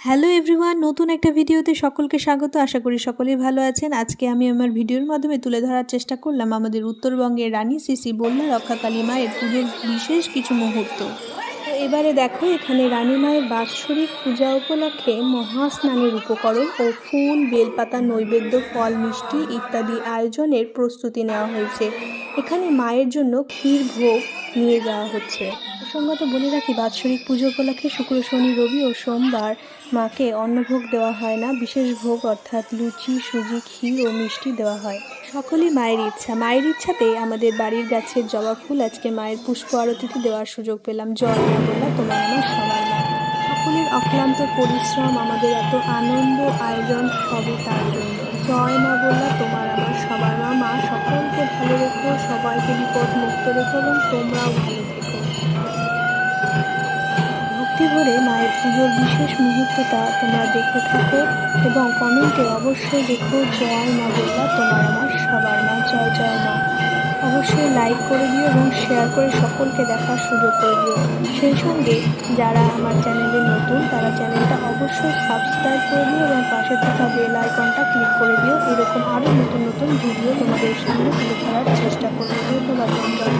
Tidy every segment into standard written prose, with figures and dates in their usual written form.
Hello everyone, নতুন একটা ভিডিওতে সকলকে স্বাগত। আশা করি সকলেই ভালো আছেন। আজকে আমি আমার ভিডিওর মাধ্যমে তুলে ধরার চেষ্টা করলাম আমাদের উত্তরবঙ্গের রানী শ্রী শ্রী বল্লা রক্ষাকালী মায়ের পুজোর বিশেষ কিছু মুহূর্ত। তো এবারে দেখো, এখানে রানী মায়ের বাৎসরিক পূজা উপলক্ষে মহাস্নানের উপকরণ ও ফুল, বেলপাতা, নৈবেদ্য, ফল, মিষ্টি ইত্যাদি আয়োজনের প্রস্তুতি নেওয়া হয়েছে। এখানে মায়ের জন্য ক্ষীর ভোগ নিয়ে যাওয়া হচ্ছে। প্রসঙ্গত বলে রাখি, বাৎসরিক পুজো উপলক্ষে শুক্র, শনি, রবি ও সোমবার মাকে অন্নভোগ দেওয়া হয় না। বিশেষ ভোগ অর্থাৎ লুচি, সুজি, ক্ষীর ও মিষ্টি দেওয়া হয়। সকলই মায়ের ইচ্ছাতে আমাদের বাড়ির গাছের জবা ফুল আজকে মায়ের পুষ্প আরতিতে দেওয়ার সুযোগ পেলাম। জয় মা বললা তোমার আমার সবার মা। সকলের অক্লান্ত পরিশ্রম, আমাদের এত আনন্দ আয়োজন সবই তার জন্য। জয় মা বললা তোমার আমার সবার মা। মা সকলকে ভালো রেখো, সবাইকে বিপদ মুক্ত রেখো এবং তোমরাও ভালো থেকো। ভক্তি ভরে মায়ের পুজোর বিশেষ মুহূর্তটা তোমরা দেখতে থাকো এবং কমেন্টে অবশ্যই দেখো জয় মা বললা তোমার আমার সবার মা। জয় জয় মা। অবশ্যই লাইক করে দিও এবং শেয়ার করে সকলকে দেখার সুযোগ করে দিও। সেই সঙ্গে যারা আমার চ্যানেলে নতুন তারা চ্যানেলটা অবশ্যই সাবস্ক্রাইব করে দিও এবং পাশে থাকা বেল আইকনটা ক্লিক করে দিও। এরকম আরও নতুন নতুন ভিডিও তোমাদের সামনে তুলে ধরার চেষ্টা করবো। ধন্যবাদ বন্ধুরা।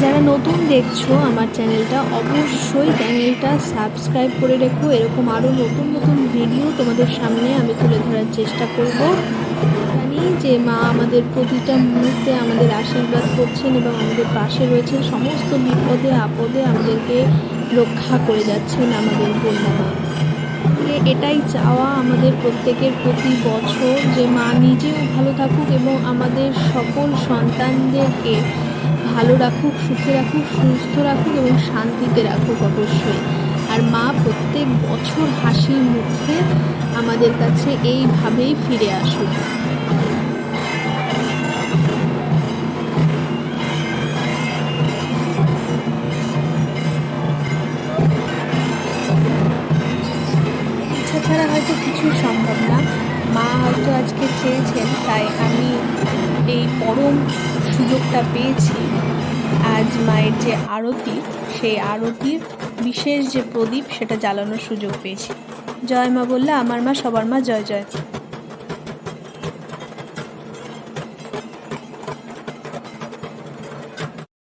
যারা নতুন দেখছো আমার চ্যানেলটা, অবশ্যই চ্যানেলটা সাবস্ক্রাইব করে রেখো। এরকম আরও নতুন নতুন ভিডিও তোমাদের সামনে আমি তুলে ধরার চেষ্টা করব। জানি যে মা আমাদের প্রতিটা মুহূর্তে আমাদের আশীর্বাদ করছেন এবং আমাদের পাশে রয়েছেন, সমস্ত বিপদে আপদে আমাদেরকে রক্ষা করে যাচ্ছেন আমাদের বন্যা মা। এটাই চাওয়া আমাদের প্রত্যেকের প্রতি বছর, যে মা নিজেও ভালো থাকুক এবং আমাদের সকল সন্তানদেরকে ভালো রাখুক, সুখে রাখুক, সুস্থ রাখুক এবং শান্তিতে রাখুক অবশ্যই। আর মা প্রত্যেক বছর হাসি মুখে আমাদের কাছে এইভাবেই ফিরে আসুক। ইচ্ছা ছাড়া হয়তো কিছুই সম্ভব না। মা হয়তো আজকে চেয়েছেন, তাই আমি এই পরম সুযোগটা পেয়েছি। আজ মায়ের যে আরতি, সেই আরতির বিশেষ যে প্রদীপ সেটা জ্বালানোর সুযোগ পেয়েছি। জয় মা বললে আমার মা সবার মা, জয় জয়।